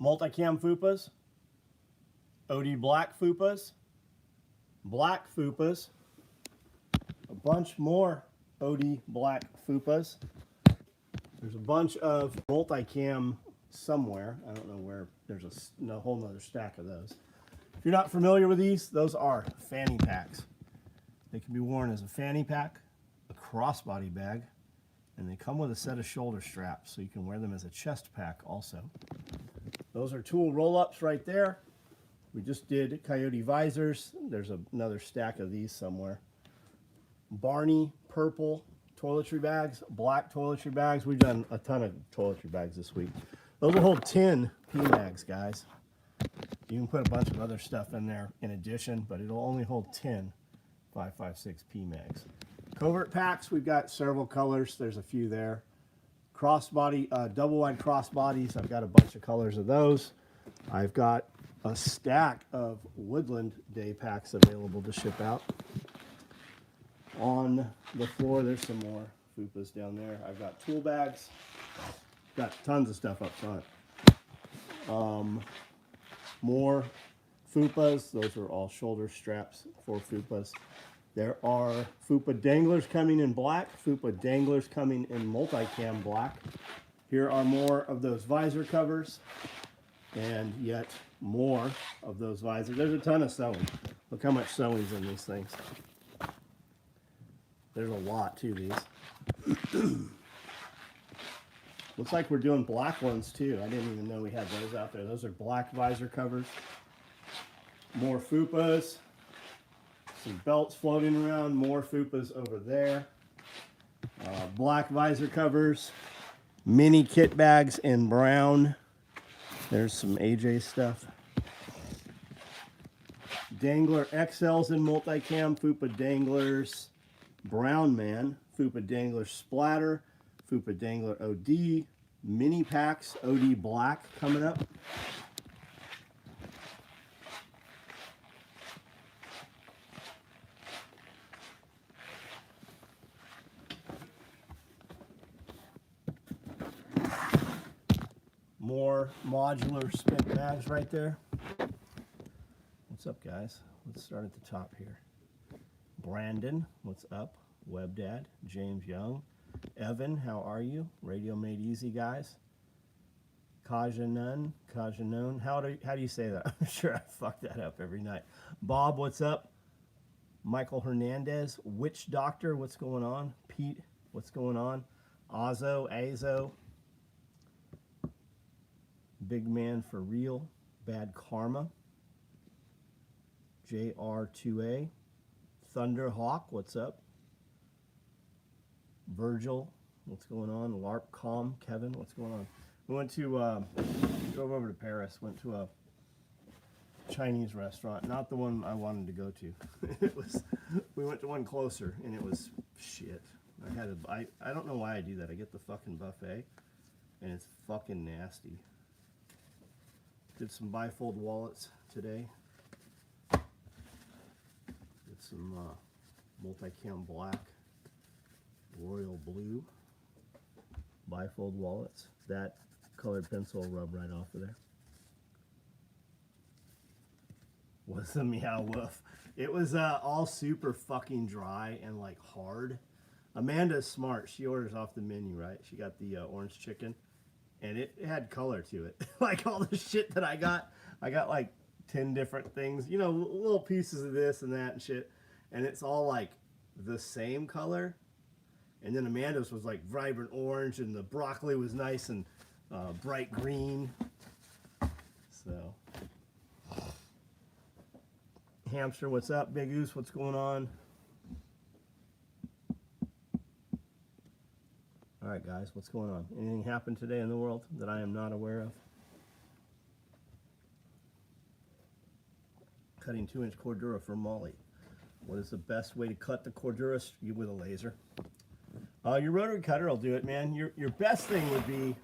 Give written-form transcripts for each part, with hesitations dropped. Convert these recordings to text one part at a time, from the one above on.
multicam fupas, OD black fupas, black fupas, a bunch more OD black fupas. There's a bunch of multicam somewhere. I don't know where. There's a whole nother stack of those. If you're not familiar with these, those are fanny packs. They can be worn as a fanny pack, a crossbody bag, and they come with a set of shoulder straps, so you can wear them as a chest pack also. Those are tool roll-ups right there. We just did coyote visors. There's another stack of these somewhere. Barney purple toiletry bags, black toiletry bags. We've done a ton of toiletry bags this week. Those will hold 10 P-mags, guys. You can put a bunch of other stuff in there in addition, but it'll only hold 10 5.56 P-mags. Covert packs, we've got several colors. There's a few there. Crossbody, double wide crossbodies. I've got a bunch of colors of those. I've got a stack of Woodland Day packs available to ship out. On the floor, there's some more fupas down there. I've got tool bags. Got tons of stuff up front. More fupas. Those are all shoulder straps for fupas. There are fupa danglers coming in black, fupa danglers coming in multicam black. Here are more of those visor covers, and yet more of those visors. There's a ton of sewing. Look how much sewing's in these things. There's a lot to these. Looks like we're doing black ones too. I didn't even know we had those out there. Those are black visor covers. More fupas. Some belts floating around. More fupas over there. Black visor covers. Mini kit bags in brown. There's some AJ stuff. Dangler XLs in multicam. Fupa danglers. Brown man. Fupa dangler splatter. Fupa dangler OD. Mini packs. OD black coming up. More modular spent bags right there. What's up, guys? Let's start at the top here. Brandon, what's up? WebDad, James Young. Evan, how are you? Radio Made Easy, guys. Kajanun, how do you say that? I'm sure I fuck that up every night. Bob, what's up? Michael Hernandez, Witch Doctor, what's going on? Pete, what's going on? Azo, Big Man for Real, Bad Karma, JR2A, Thunderhawk, what's up? Virgil, what's going on? LARP Calm, Kevin, what's going on? We went to, drove over to Paris, went to a Chinese restaurant, not the one I wanted to go to. We went to one closer, and it was shit. I don't know why I do that. I get the fucking buffet, and it's fucking nasty. Did some bifold wallets today. Did some multicam black, royal blue bifold wallets. That colored pencil will rub right off of there. Was the meow woof. It was all super fucking dry and like hard. Amanda's smart. She orders off the menu, right? She got the orange chicken. And it had color to it. Like all the shit that I got like 10 different things, you know, little pieces of this and that and shit. And it's all like the same color. And then Amanda's was like vibrant orange, and the broccoli was nice and bright green. So, Hamster, what's up? Big Goose, what's going on? All right, guys, what's going on? Anything happened today in the world that I am not aware of? Cutting 2-inch Cordura for Molly. What is the best way to cut the Cordura? With a laser. Your rotary cutter will do it, man. Your best thing would be,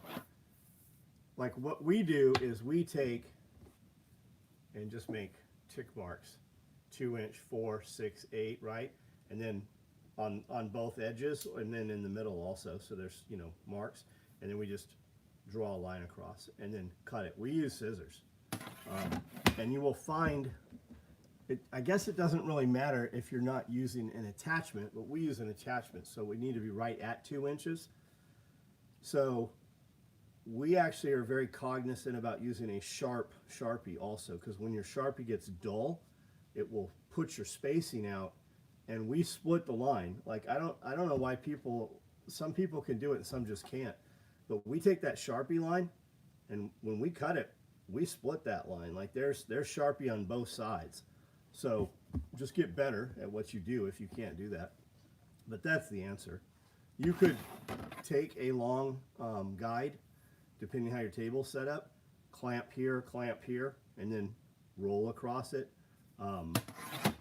like what we do is we take and just make tick marks. 2-inch, 4, 6, 8, right? And then on both edges, and then in the middle also, so there's, you know, marks, and then we just draw a line across, and then cut it. We use scissors. And you will find, I guess it doesn't really matter if you're not using an attachment, but we use an attachment, so we need to be right at 2 inches. So we actually are very cognizant about using a sharp Sharpie also, because when your Sharpie gets dull, it will put your spacing out, and we split the line. Like, I don't know why some people can do it and some just can't, but we take that Sharpie line, and when we cut it, we split that line. Like, there's Sharpie on both sides. So just get better at what you do if you can't do that. But that's the answer. You could take a long guide, depending how your table's set up, clamp here, and then roll across it.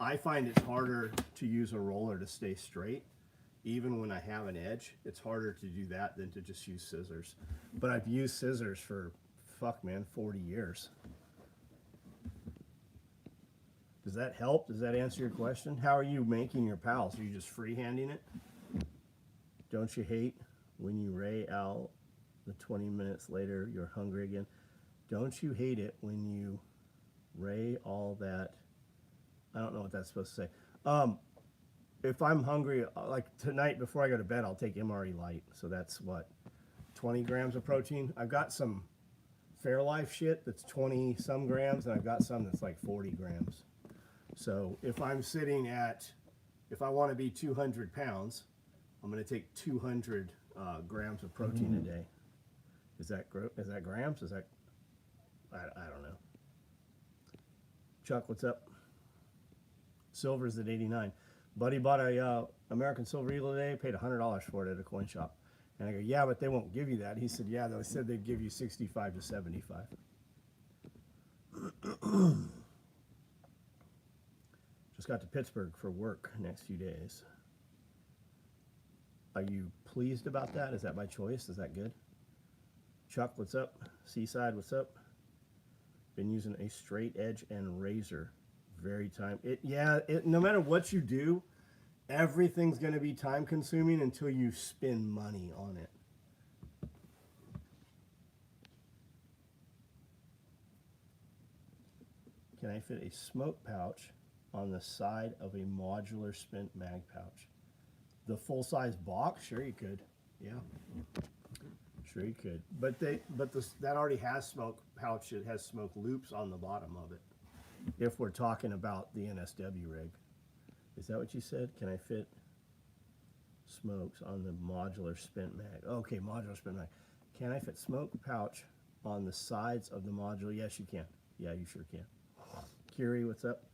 I find it's harder to use a roller to stay straight. Even when I have an edge, it's harder to do that than to just use scissors. But I've used scissors for, 40 years. Does that help? Does that answer your question? How are you making your pals? Are you just freehanding it? Don't you hate when you ray out the 20 minutes later you're hungry again? Don't you hate it when you ray all that? I don't know what that's supposed to say. If I'm hungry, like tonight before I go to bed, I'll take MRE Light. So that's what, 20 grams of protein. I've got some Fairlife shit that's 20 some grams, and I've got some that's like 40 grams. So if I'm sitting at, if I want to be 200 pounds, I'm going to take 200 grams of protein a day. Is that grams? Is that, I don't know. Chuck, what's up? Silver's at 89. Buddy bought a American Silver Eagle today, paid $100 for it at a coin shop. And I go, yeah, but they won't give you that. He said, yeah, they said they'd give you 65 to 75. Just got to Pittsburgh for work next few days. Are you pleased about that? Is that by choice? Is that good? Chuck, what's up? Seaside, what's up? Been using a straight edge and razor. Very time. No matter what you do, everything's going to be time consuming until you spend money on it. Can I fit a smoke pouch on the side of a modular spent mag pouch? The full-size box? Sure you could. Yeah. Sure you could. But that already has smoke pouch. It has smoke loops on the bottom of it. If we're talking about the NSW rig. Is that what you said? Can I fit smokes on the modular spent mag? Okay, modular spent mag. Can I fit smoke pouch on the sides of the modular? Yes, you can. Yeah, you sure can. Kiri, what's up?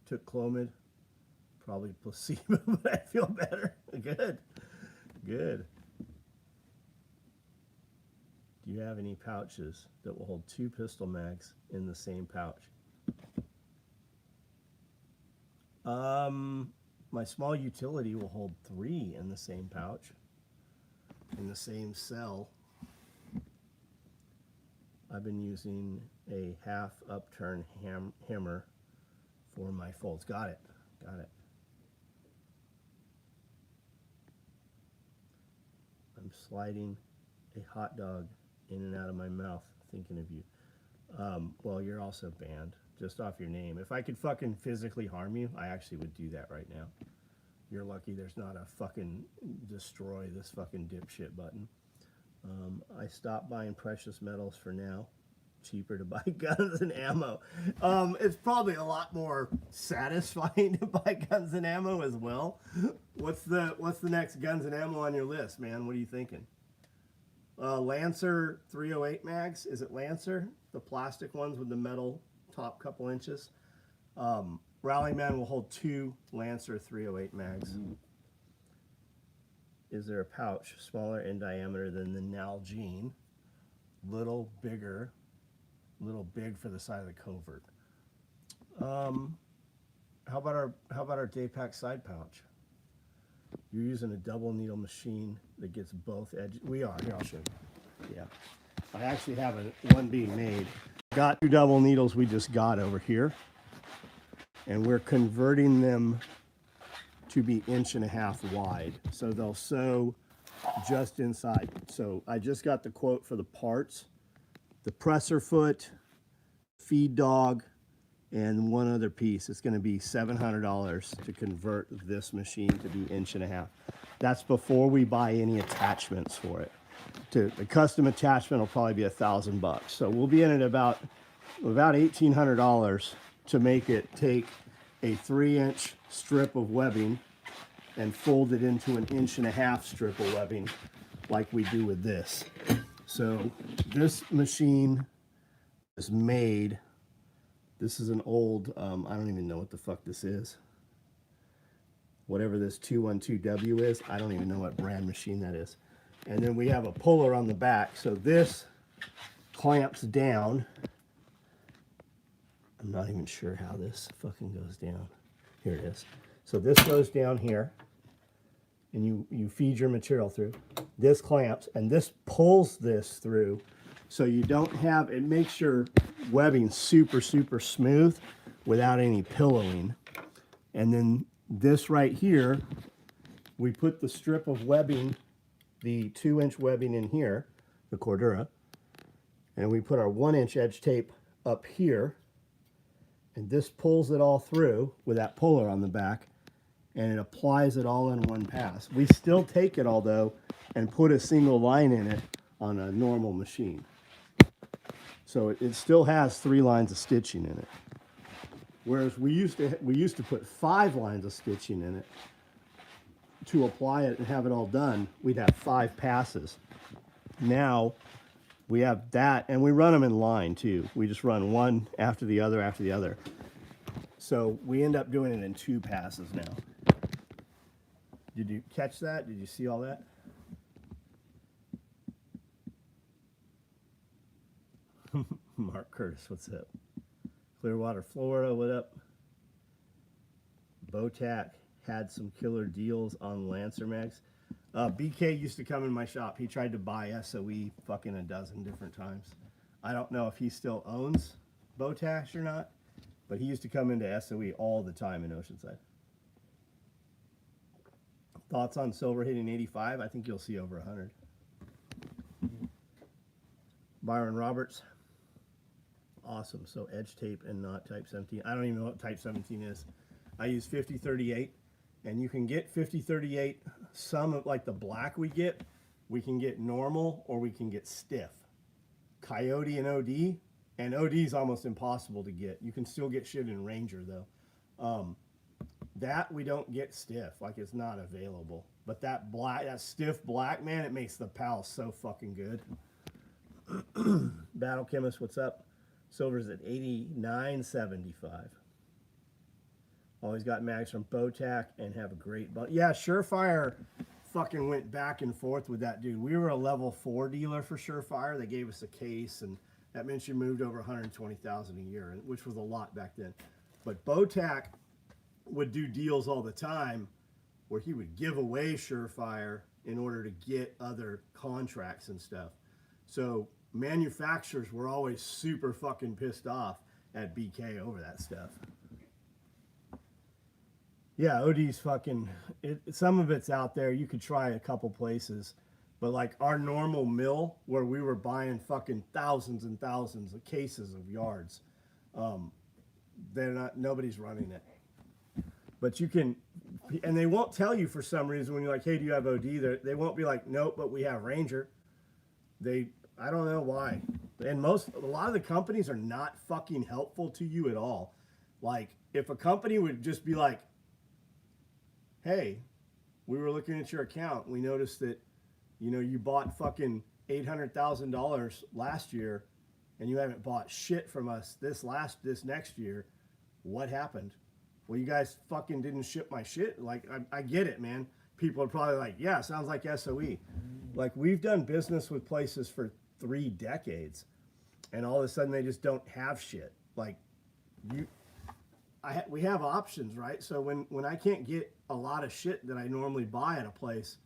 Took Clomid. Probably placebo, but I feel better. Good. Good. Do you have any pouches that will hold 2 pistol mags in the same pouch? My small utility will hold 3 in the same pouch, in the same cell. I've been using a half upturn hammer for my folds. Got it. Got it. I'm sliding a hot dog in and out of my mouth thinking of you. Well, you're also banned just off your name. If I could fucking physically harm you, I actually would do that right now. You're lucky there's not a fucking destroy this fucking dipshit button. I stopped buying precious metals for now. Cheaper to buy guns and ammo. It's probably a lot more satisfying to buy guns and ammo as well. What's the next guns and ammo on your list, man? What are you thinking? Lancer 308 mags. Is it Lancer? The plastic ones with the metal top couple inches. Rallyman will hold 2 Lancer 308 mags. Is there a pouch smaller in diameter than the Nalgene? Little bigger. Little big for the side of the covert. How about our Daypack side pouch? You're using a double needle machine that gets both edges. We are. Here, I'll show you. Yeah. I actually have one being made. Got 2 double needles we just got over here. And we're converting them to be 1.5 inches wide. So they'll sew just inside. So I just got the quote for the parts, the presser foot, feed dog, and one other piece. It's going to be $700 to convert this machine to be 1.5 inches. That's before we buy any attachments for it. The custom attachment will probably be $1,000. So we'll be in at about $1,800 to make it take a 3-inch strip of webbing and fold it into an 1.5 inch strip of webbing like we do with this. So this machine is made, this is an old, I don't even know what the fuck this is. Whatever this 212W is, I don't even know what brand machine that is. And then we have a puller on the back. So this clamps down. I'm not even sure how this fucking goes down. Here it is. So this goes down here, and you feed your material through. This clamps, and this pulls this through, so you don't have, it makes your webbing super, super smooth without any pillowing. And then this right here, we put the strip of webbing, the 2-inch webbing in here, the Cordura, and we put our 1-inch edge tape up here, and this pulls it all through with that puller on the back, and it applies it all in one pass. We still take it all though and put a single line in it on a normal machine. So it still has 3 lines of stitching in it. Whereas we used to put 5 lines of stitching in it. To apply it and have it all done, we'd have 5 passes. Now we have that, and we run them in line too. We just run one after the other after the other. So we end up doing it in 2 passes now. Did you catch that? Did you see all that? Mark Curtis, what's up? Clearwater, Florida, what up? Botac had some killer deals on Lancer Mags. BK used to come in my shop. He tried to buy SOE fucking a dozen different times. I don't know if he still owns Botac or not, but he used to come into SOE all the time in Oceanside. Thoughts on silver hitting 85? I think you'll see over 100. Byron Roberts. Awesome. So edge tape and not type 17. I don't even know what type 17 is. I use 5038, and you can get 5038. Some of like the black we can get normal or we can get stiff. Coyote and OD is almost impossible to get. You can still get shit in Ranger though. That we don't get stiff, like it's not available. But that black, that stiff black, man, it makes the PAL so fucking good. Battle Chemist, what's up? Silver's at 89.75. Always got mags from Botac and have a great yeah, Surefire fucking went back and forth with that dude. We were a level 4 dealer for Surefire. They gave us a case, and that meant you moved over 120,000 a year, which was a lot back then. But Botac would do deals all the time where he would give away Surefire in order to get other contracts and stuff. So manufacturers were always super fucking pissed off at BK over that stuff. Yeah, OD's fucking, some of it's out there. You could try a couple places. But like our normal mill where we were buying fucking thousands and thousands of cases of yards, nobody's running it. But you can, and they won't tell you for some reason when you're like, hey, do you have OD? They won't be like, nope, but we have Ranger. I don't know why. And a lot of the companies are not fucking helpful to you at all. Like if a company would just be like, hey, we were looking at your account. We noticed that, you bought fucking $800,000 last year and you haven't bought shit from us this next year. What happened? Well, you guys fucking didn't ship my shit. Like, I get it, man. People are probably like, yeah, sounds like SOE. Like, we've done business with places for 3 decades, and all of a sudden they just don't have shit. Like, we have options, right? So when I can't get a lot of shit that I normally buy at a place,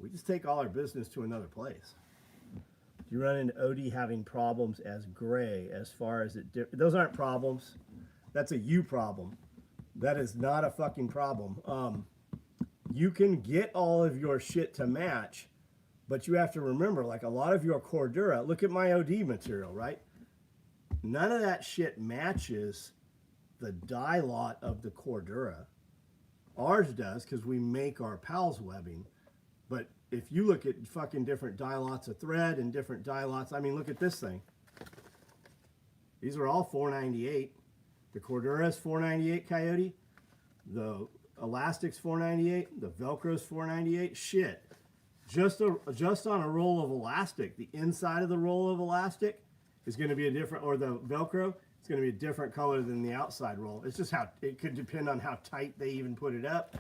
we just take all our business to another place. Do you run into OD having problems as gray as far as those aren't problems. That's a you problem. That is not a fucking problem. You can get all of your shit to match, but you have to remember, like a lot of your Cordura, look at my OD material, right? None of that shit matches the dye lot of the Cordura. Ours does because we make our PALS webbing. But if you look at fucking different dye lots of thread and different dye lots, I mean, look at this thing. These are all 498. The Cordura is 498 Coyote. The Elastic's 498. The Velcro's 498. Shit. Just on a roll of elastic, the inside of the roll of elastic is going to be a different, or the Velcro, it's going to be a different color than the outside roll. It's just how, it could depend on how tight they even put it up.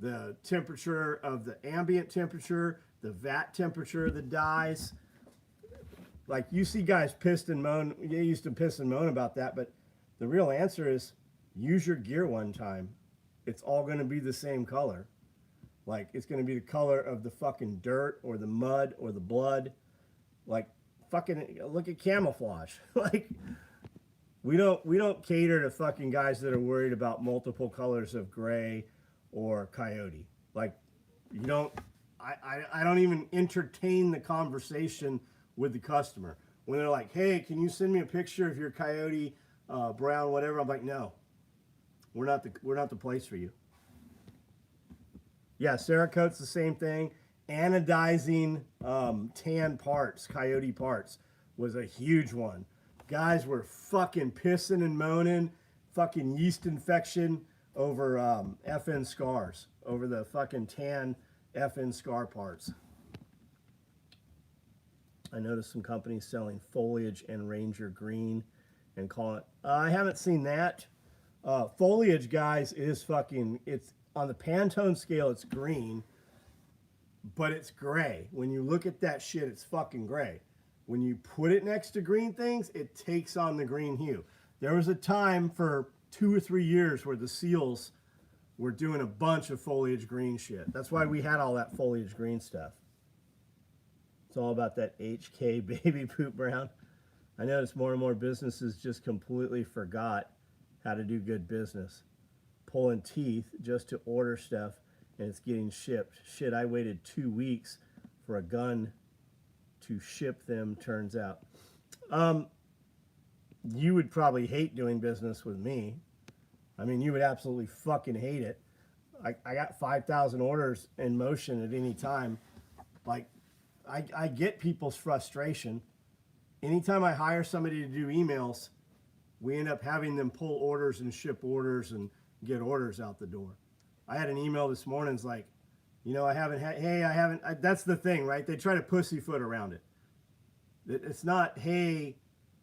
The temperature of the ambient temperature, the vat temperature of the dyes. Like you see guys pissed and moan, you used to piss and moan about that, but the real answer is use your gear one time. It's all going to be the same color. Like it's going to be the color of the fucking dirt or the mud or the blood. Like fucking look at camouflage. Like we don't cater to fucking guys that are worried about multiple colors of gray or coyote. Like you don't, I don't even entertain the conversation with the customer when they're like, hey, can you send me a picture of your coyote brown whatever? I'm like, no, we're not the place for you. Yeah, Cerakote's the same thing. Anodizing tan parts, coyote parts, was a huge one. Guys were fucking pissing and moaning, fucking yeast infection over FN scars, over the fucking tan FN scar parts. I noticed some companies selling foliage and Ranger green and call it, I haven't seen that. Foliage, guys, is fucking, it's on the Pantone scale, it's green, but it's gray. When you look at that shit, it's fucking gray. When you put it next to green things, it takes on the green hue. There was a time for 2 or 3 years where the seals were doing a bunch of foliage green shit. That's why we had all that foliage green stuff. It's all about that HK baby poop brown. I noticed more and more businesses just completely forgot how to do good business. Pulling teeth just to order stuff and it's getting shipped. Shit, I waited 2 weeks for a gun to ship them, turns out. You would probably hate doing business with me. I mean, you would absolutely fucking hate it. I got 5,000 orders in motion at any time. Like, I get people's frustration. Anytime I hire somebody to do emails, we end up having them pull orders and ship orders and get orders out the door. I had an email this morning. It's like, you know, that's the thing, right? They try to pussyfoot around it. It's not, hey,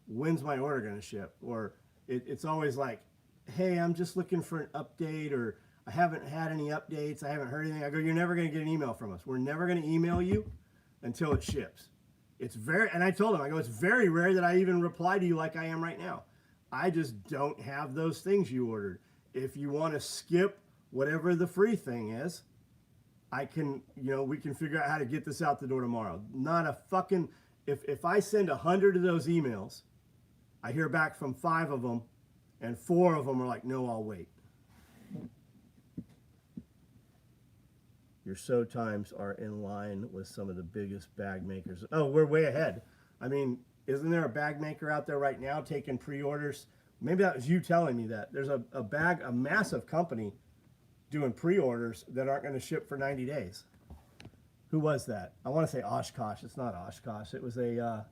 when's my order going to ship? Or it's always like, hey, I'm just looking for an update, or I haven't had any updates. I haven't heard anything. I go, you're never going to get an email from us. We're never going to email you until it ships. And I told them, I go, it's very rare that I even reply to you like I am right now. I just don't have those things you ordered. If you want to skip whatever the free thing is, I can, we can figure out how to get this out the door tomorrow. Not a fucking, if I send 100 of those emails, I hear back from 5 of them, and 4 of them are like, no, I'll wait. Your SOE times are in line with some of the biggest bag makers. Oh, we're way ahead. I mean, isn't there a bag maker out there right now taking pre-orders? Maybe that was you telling me that. There's a massive company doing pre-orders that aren't going to ship for 90 days. Who was that? I want to say Oshkosh. It's not Oshkosh. It was a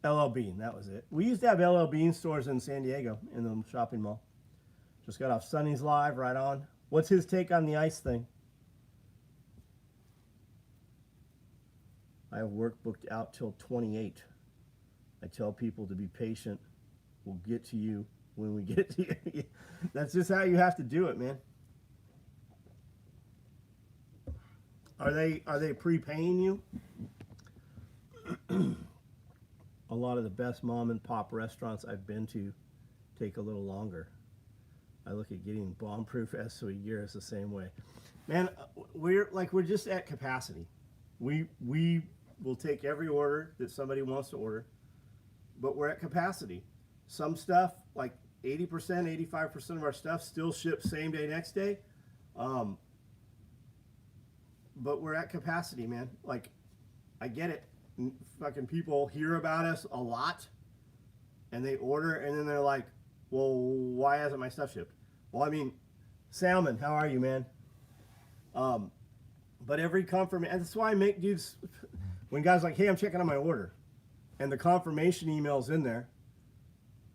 LL Bean. That was it. We used to have LL Bean stores in San Diego in the shopping mall. Just got off Sonny's Live, right on. What's his take on the ice thing? I have work booked out till 28. I tell people to be patient. We'll get to you when we get to you. That's just how you have to do it, man. Are they prepaying you? A lot of the best mom and pop restaurants I've been to take a little longer. I look at getting bomb-proof SOE gear as the same way. Man, we're just at capacity. We will take every order that somebody wants to order, but we're at capacity. Some stuff, like 80%, 85% of our stuff still ships same day, next day. But we're at capacity, man. Like, I get it. Fucking people hear about us a lot and they order and then they're like, well, why hasn't my stuff shipped? Well, I mean, Salmon, how are you, man? But every confirmation, and that's why I make dudes, when guys like, hey, I'm checking on my order and the confirmation email's in there,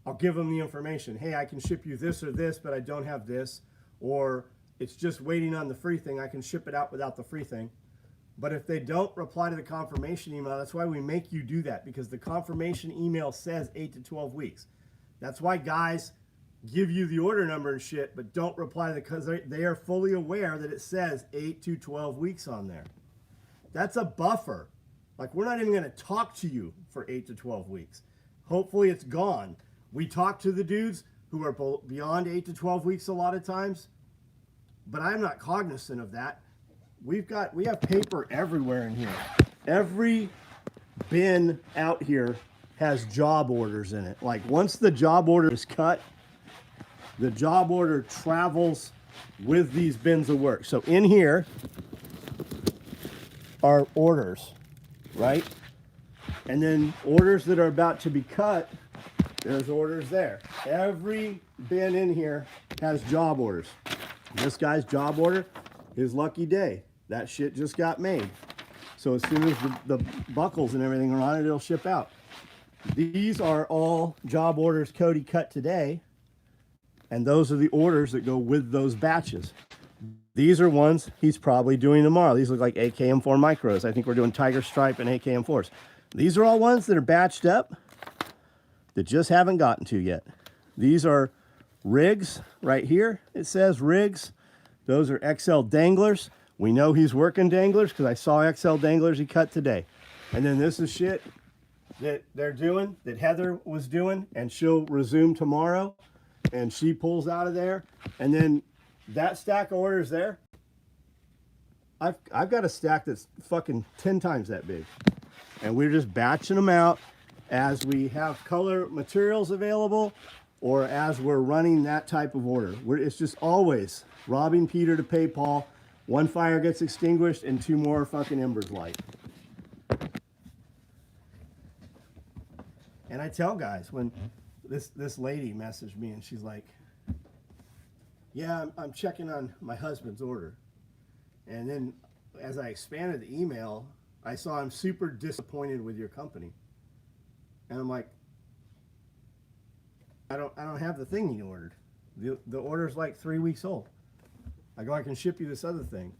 I'll give them the information. Hey, I can ship you this or this, but I don't have this. Or it's just waiting on the free thing. I can ship it out without the free thing. But if they don't reply to the confirmation email, that's why we make you do that, because the confirmation email says 8 to 12 weeks. That's why guys give you the order number and shit, but don't reply to because they are fully aware that it says 8 to 12 weeks on there. That's a buffer. Like, we're not even going to talk to you for 8 to 12 weeks. Hopefully it's gone. We talk to the dudes who are beyond 8 to 12 weeks a lot of times, but I'm not cognizant of that. We have paper everywhere in here. Every bin out here has job orders in it. Like, once the job order is cut, the job order travels with these bins of work. So in here are orders, right? And then orders that are about to be cut, there's orders there. Every bin in here has job orders. This guy's job order, his lucky day. That shit just got made. So as soon as the buckles and everything are on it, it'll ship out. These are all job orders Cody cut today. And those are the orders that go with those batches. These are ones he's probably doing tomorrow. These look like AKM4 micros. I think we're doing Tiger Stripe and AKM4s. These are all ones that are batched up that just haven't gotten to yet. These are rigs right here. It says rigs. Those are XL danglers. We know he's working danglers because I saw XL danglers he cut today. And then this is shit that they're doing, that Heather was doing, and she'll resume tomorrow. And she pulls out of there. And then that stack of orders there, I've got a stack that's fucking 10 times that big. And we're just batching them out as we have color materials available or as we're running that type of order. It's just always robbing Peter to pay Paul. One fire gets extinguished and 2 more fucking embers light. And I tell guys, when this lady messaged me and she's like, yeah, I'm checking on my husband's order. And then as I expanded the email, I saw I'm super disappointed with your company. And I'm like, I don't have the thing you ordered. The order's like 3 weeks old. I go, I can ship you this other thing.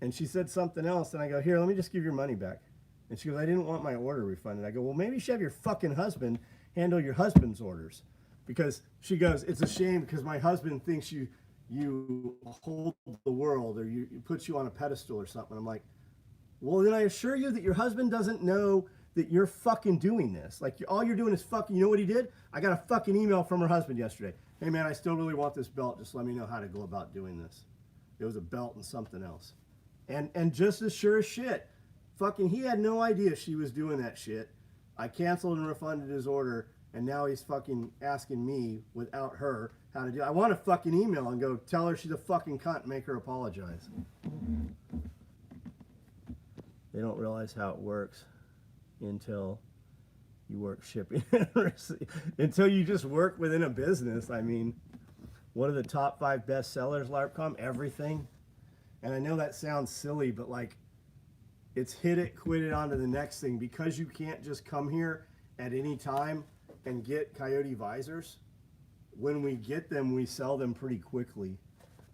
And she said something else, and I go, here, let me just give your money back. And she goes, I didn't want my order refunded. I go, well, maybe you should have your fucking husband handle your husband's orders. Because she goes, it's a shame because my husband thinks you hold the world or you puts you on a pedestal or something. I'm like, well, then I assure you that your husband doesn't know that you're fucking doing this. Like, all you're doing is fucking, you know what he did? I got a fucking email from her husband yesterday. Hey man, I still really want this belt. Just let me know how to go about doing this. It was a belt and something else. And just as sure as shit, fucking, he had no idea she was doing that shit. I canceled and refunded his order, and now he's fucking asking me without her how to do it. I want to fucking email and go tell her she's a fucking cunt and make her apologize. They don't realize how it works until you work shipping. Until you just work within a business. I mean, what are the top 5 best sellers, LARPCom? Everything. And I know that sounds silly, but like, it's hit it, quit it, on to the next thing. Because you can't just come here at any time and get Coyote visors. When we get them, we sell them pretty quickly.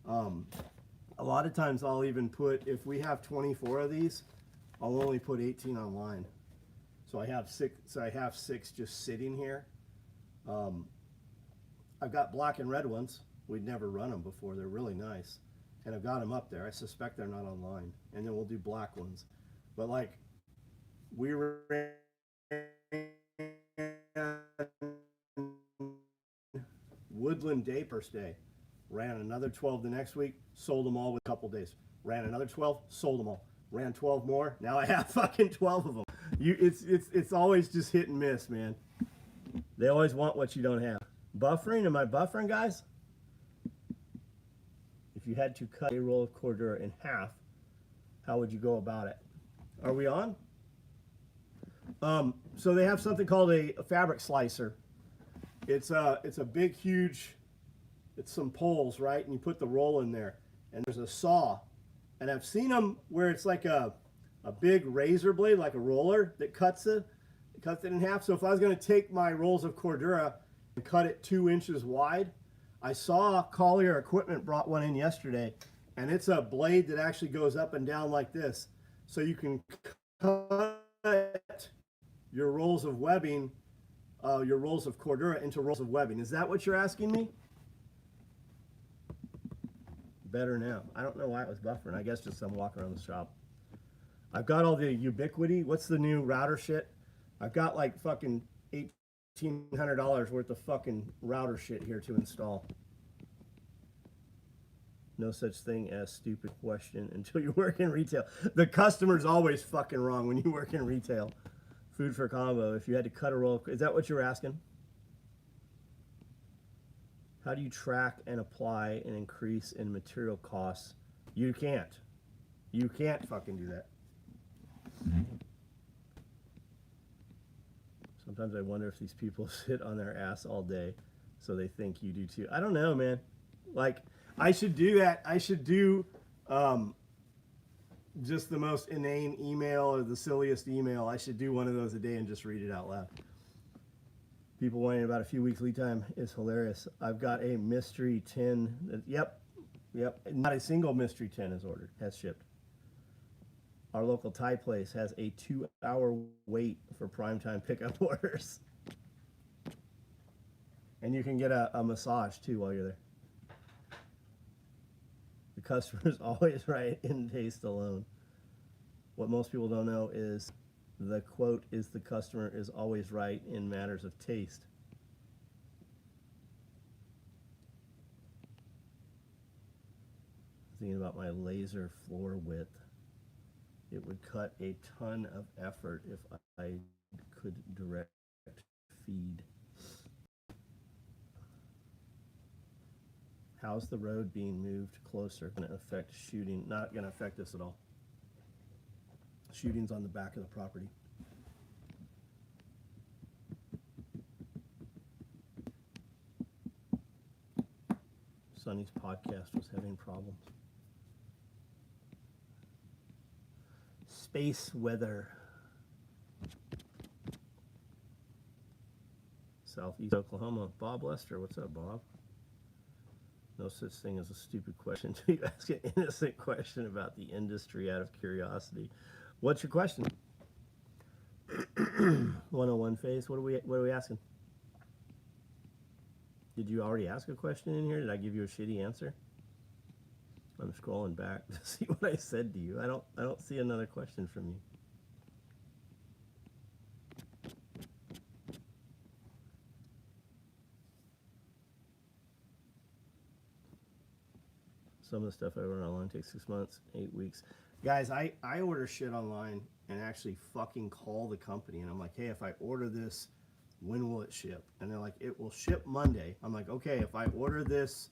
A lot of times I'll even put, if we have 24 of these, I'll only put 18 online. So I have 6 just sitting here. I've got black and red ones. We'd never run them before. They're really nice. And I've got them up there. I suspect they're not online. And then we'll do black ones. But like, we ran Woodland Day per Day. Ran another 12 the next week. Sold them all with a couple days. Ran another 12. Sold them all. Ran 12 more. Now I have fucking 12 of them. It's always just hit and miss, man. They always want what you don't have. Buffering? Am I buffering, guys? If you had to cut a roll of Cordura in half, how would you go about it? Are we on? So they have something called a fabric slicer. It's a big, huge, it's some poles, right? And you put the roll in there. And there's a saw. And I've seen them where it's like a big razor blade, like a roller, that cuts it in half. So if I was going to take my rolls of Cordura and cut it 2 inches wide, I saw Collier Equipment brought one in yesterday, and it's a blade that actually goes up and down like this. So you can cut your rolls of webbing, your rolls of Cordura into rolls of webbing. Is that what you're asking me? Better now. I don't know why it was buffering. I guess just I'm walking around the shop. I've got all the Ubiquity. What's the new router shit? I've got like fucking $1,800 worth of fucking router shit here to install. No such thing as stupid question until you work in retail. The customer's always fucking wrong when you work in retail. Food for combo. If you had to cut a roll, is that what you were asking? How do you track and apply an increase in material costs? You can't. You can't fucking do that. Sometimes I wonder if these people sit on their ass all day so they think you do too. I don't know, man. Like, I should do that. I should do just the most inane email or the silliest email. I should do one of those a day and just read it out loud. People whining about a few weeks lead time is hilarious. I've got a mystery tin. Yep. Not a single mystery tin is ordered, has shipped. Our local Thai place has a 2-hour wait for primetime pickup orders. And you can get a massage too while you're there. The customer's always right in taste alone. What most people don't know is the quote is the customer is always right in matters of taste. Thinking about my laser floor width. It would cut a ton of effort if I could direct feed. How's the road being moved closer going to affect shooting? Not going to affect this at all. Shooting's on the back of the property. Sonny's podcast was having problems. Space weather. Southeast Oklahoma. Bob Lester. What's up, Bob? No such thing as a stupid question. You ask an innocent question about the industry out of curiosity. What's your question? 101 phase. What are we asking? Did you already ask a question in here? Did I give you a shitty answer? I'm scrolling back to see what I said to you. I don't see another question from you. Some of the stuff I order online takes 6 months, 8 weeks. Guys, I order shit online and actually fucking call the company. And I'm like, hey, if I order this, when will it ship? And they're like, it will ship Monday. I'm like, okay, if I order this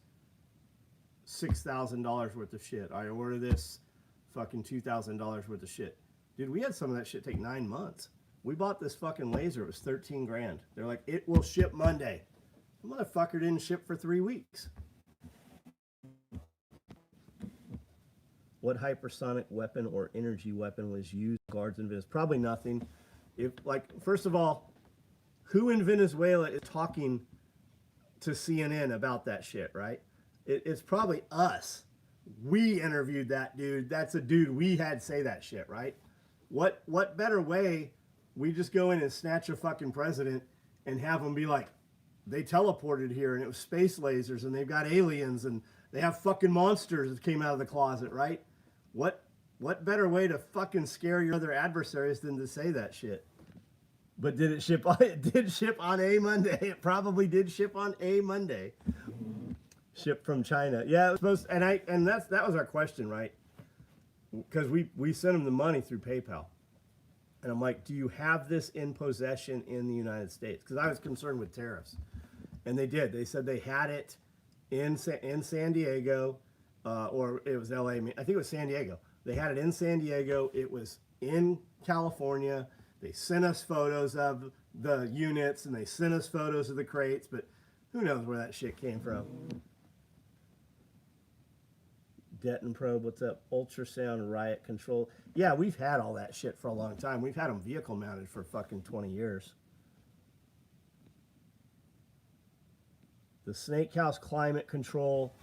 $6,000 worth of shit, I order this fucking $2,000 worth of shit. Dude, we had some of that shit take 9 months. We bought this fucking laser. It was 13 grand. They're like, it will ship Monday. The motherfucker didn't ship for 3 weeks. What hypersonic weapon or energy weapon was used guards in Venezuela? Probably nothing. If, like, first of all, who in Venezuela is talking to CNN about that shit, right? It's probably us. We interviewed that dude. That's a dude we had say that shit, right? What better way? We just go in and snatch a fucking president and have them be like, they teleported here and it was space lasers and they've got aliens and they have fucking monsters that came out of the closet, right? What better way to fucking scare your other adversaries than to say that shit? But did it ship on? It did ship on a Monday. It probably did ship on a Monday. Shipped from China. Yeah, it was supposed to, and that was our question, right? Because we sent them the money through PayPal. And I'm like, do you have this in possession in the United States? Because I was concerned with tariffs. And they did. They said they had it in San Diego, or it was LA. I think it was San Diego. They had it in San Diego. It was in California. They sent us photos of the units and they sent us photos of the crates, but who knows where that shit came from. Deton probe, what's up? Ultrasound riot control. Yeah, we've had all that shit for a long time. We've had them vehicle mounted for fucking 20 years. The snake house climate control,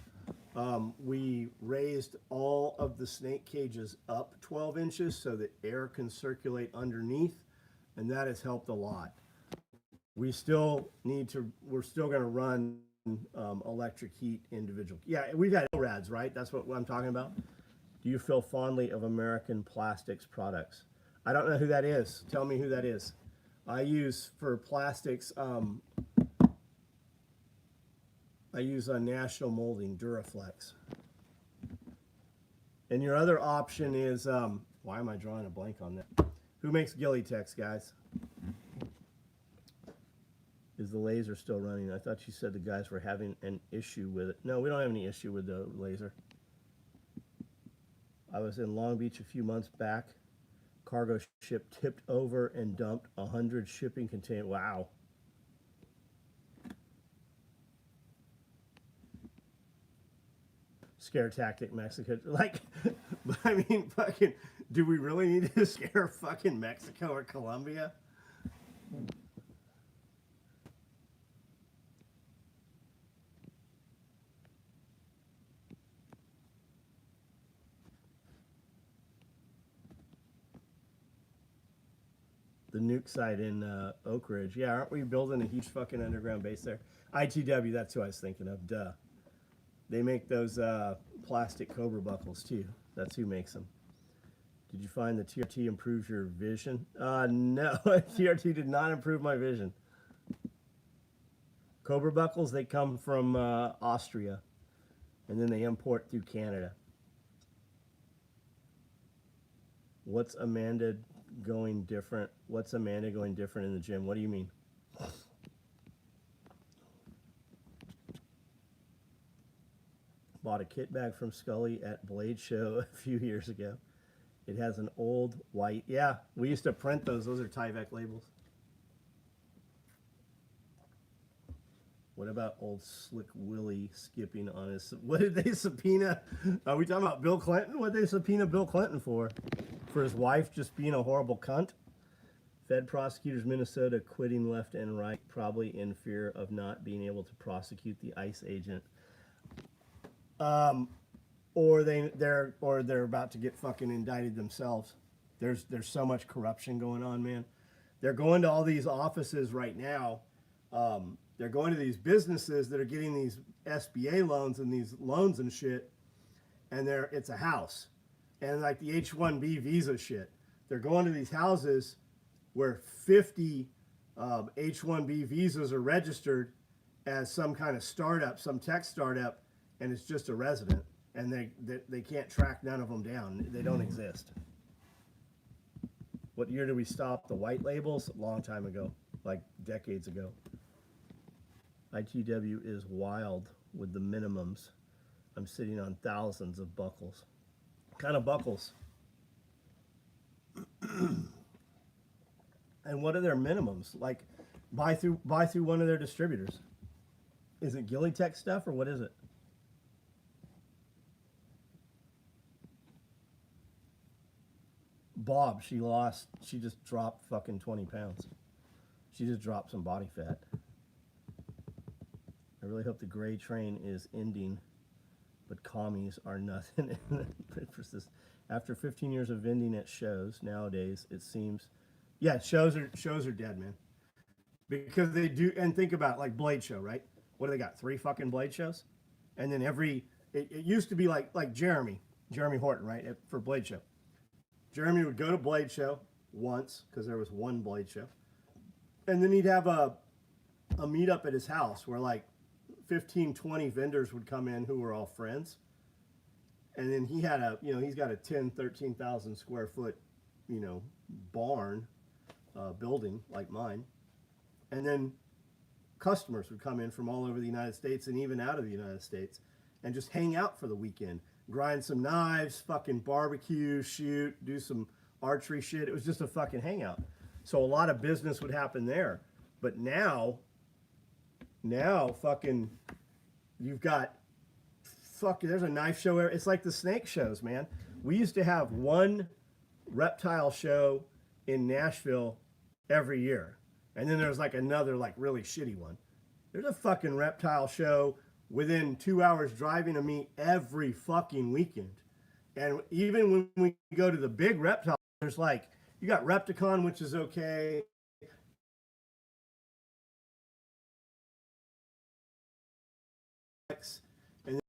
we raised all of the snake cages up 12 inches so that air can circulate underneath, and that has helped a lot. We're still going to run electric heat individual. Yeah, we've had rads, right? That's what I'm talking about. Do you feel fondly of American Plastics products? I don't know who that is. Tell me who that is. I use for plastics, I use a National Molding Duraflex. And your other option is, why am I drawing a blank on that? Who makes Gilly-Tex, guys? Is the laser still running? I thought you said the guys were having an issue with it. No, we don't have any issue with the laser. I was in Long Beach a few months back. Cargo ship tipped over and dumped 100 shipping containers. Wow. Scare tactic, Mexico. Like, I mean, fucking, do we really need to scare fucking Mexico or Colombia? The nuke site in Oak Ridge. Yeah, aren't we building a huge fucking underground base there? ITW, that's who I was thinking of. Duh. They make those plastic Cobra buckles too. That's who makes them. Did you find the TRT improves your vision? No, TRT did not improve my vision. Cobra buckles, they come from Austria, and then they import through Canada. What's Amanda going different? What's Amanda going different in the gym? What do you mean? Bought a kit bag from Scully at Blade Show a few years ago. It has an old white, yeah, we used to print those. Those are Tyvek labels. What about old Slick Willie skipping on his, what did they subpoena? Are we talking about Bill Clinton? What did they subpoena Bill Clinton for? For his wife just being a horrible cunt? Fed prosecutors Minnesota quitting left and right, probably in fear of not being able to prosecute the ICE agent. Or they're about to get fucking indicted themselves. There's so much corruption going on, man. They're going to all these offices right now. They're going to these businesses that are getting these SBA loans and these loans and shit, and it's a house. And like the H-1B visa shit. They're going to these houses where 50 H-1B visas are registered as some kind of startup, some tech startup, and it's just a resident, and they can't track none of them down. They don't exist. What year did we stop the white labels? A long time ago, like decades ago. ITW is wild with the minimums. I'm sitting on thousands of buckles. What kind of buckles? And what are their minimums? Like, buy through one of their distributors. Is it Gilly-Tex stuff or what is it? Bob, she just dropped fucking 20 pounds. She just dropped some body fat. I really hope the gray train is ending, but commies are nothing. After 15 years of vending at shows, nowadays it seems, yeah, shows are dead, man. Because they do, and think about it, like Blade Show, right? What do they got? 3 fucking Blade shows, and then it used to be like Jeremy Horton, right? For Blade Show. Jeremy would go to Blade Show once, because there was one Blade Show. And then he'd have a meetup at his house where like 15, 20 vendors would come in who were all friends. And then he had he's got a 10, 13,000 square foot, barn building like mine. And then customers would come in from all over the United States and even out of the United States and just hang out for the weekend, grind some knives, fucking barbecue, shoot, do some archery shit. It was just a fucking hangout. So a lot of business would happen there. But now fucking, you've got, fucking, there's a knife show. It's like the snake shows, man. We used to have one reptile show in Nashville every year. And then there's like another like really shitty one. There's a fucking reptile show within 2 hours driving of me every fucking weekend. And even when we go to the big reptile, there's like, you got Repticon, which is okay. And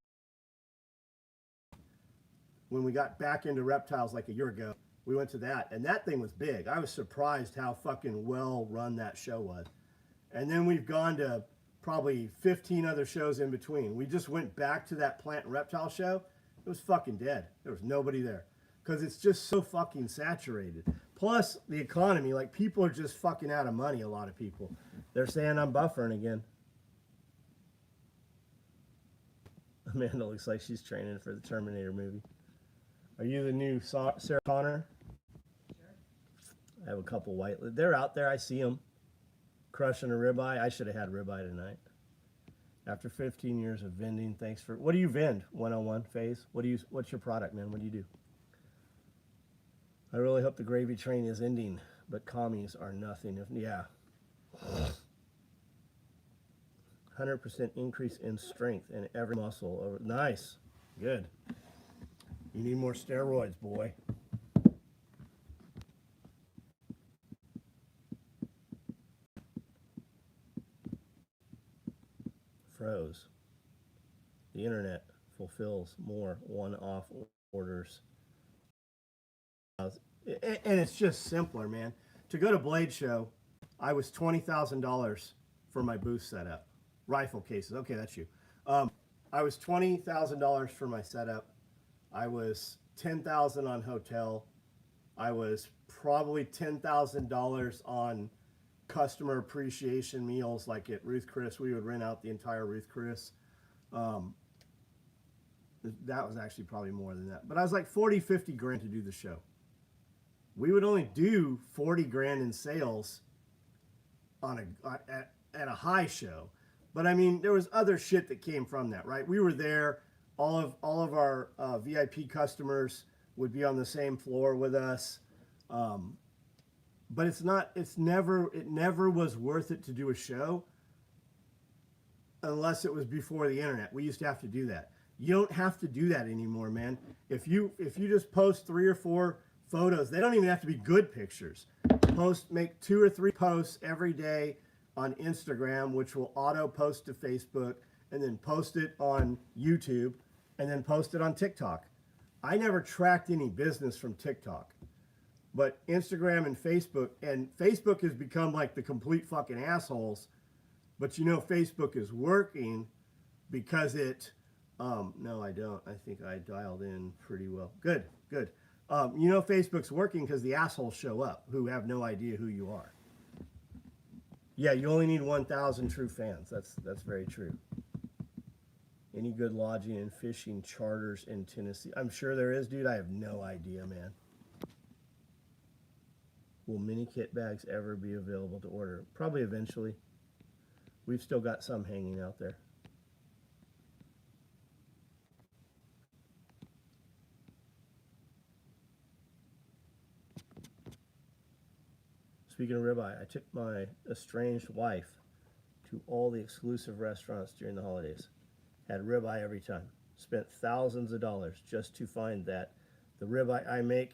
when we got back into reptiles like a year ago, we went to that, and that thing was big. I was surprised how fucking well run that show was. And then we've gone to probably 15 other shows in between. We just went back to that plant and reptile show. It was fucking dead. There was nobody there because it's just so fucking saturated. Plus the economy, like people are just fucking out of money. A lot of people. They're saying I'm buffering again. Amanda looks like she's training for the Terminator movie. Are you the new Sarah Connor? I have a couple white. They're out there. I see them crushing a ribeye. I should have had ribeye tonight. After 15 years of vending, thanks for. What do you vend? 101 phase. What's your product, man? What do you do? I really hope the gravy train is ending, but commies are nothing. Yeah. 100% increase in strength in every muscle. Nice. Good. You need more steroids, boy. Froze. The internet fulfills more one-off orders. And it's just simpler, man. To go to Blade Show, I was $20,000 for my booth setup. Rifle cases. Okay, that's you. I was $20,000 for my setup. I was $10,000 on hotel. I was probably $10,000 on customer appreciation meals, like at Ruth Chris. We would rent out the entire Ruth Chris. That was actually probably more than that. But I was like 40, 50 grand to do the show. We would only do 40 grand in sales on at a high show. But I mean, there was other shit that came from that, right? We were there. All of our VIP customers would be on the same floor with us. But it never was worth it to do a show unless it was before the internet. We used to have to do that. You don't have to do that anymore, man. If you just post 3 or 4 photos, they don't even have to be good pictures. Make 2 or 3 posts every day on Instagram, which will auto post to Facebook, and then post it on YouTube, and then post it on TikTok. I never tracked any business from TikTok. But Instagram and Facebook has become like the complete fucking assholes. But you know Facebook is working because no, I don't. I think I dialed in pretty well. Good. You know Facebook's working because the assholes show up who have no idea who you are. Yeah, you only need 1,000 true fans. That's very true. Any good lodging and fishing charters in Tennessee? I'm sure there is, dude. I have no idea, man. Will mini kit bags ever be available to order? Probably eventually. We've still got some hanging out there. Speaking of ribeye, I took my estranged wife to all the exclusive restaurants during the holidays. Had ribeye every time. Spent thousands of dollars just to find that the ribeye I make.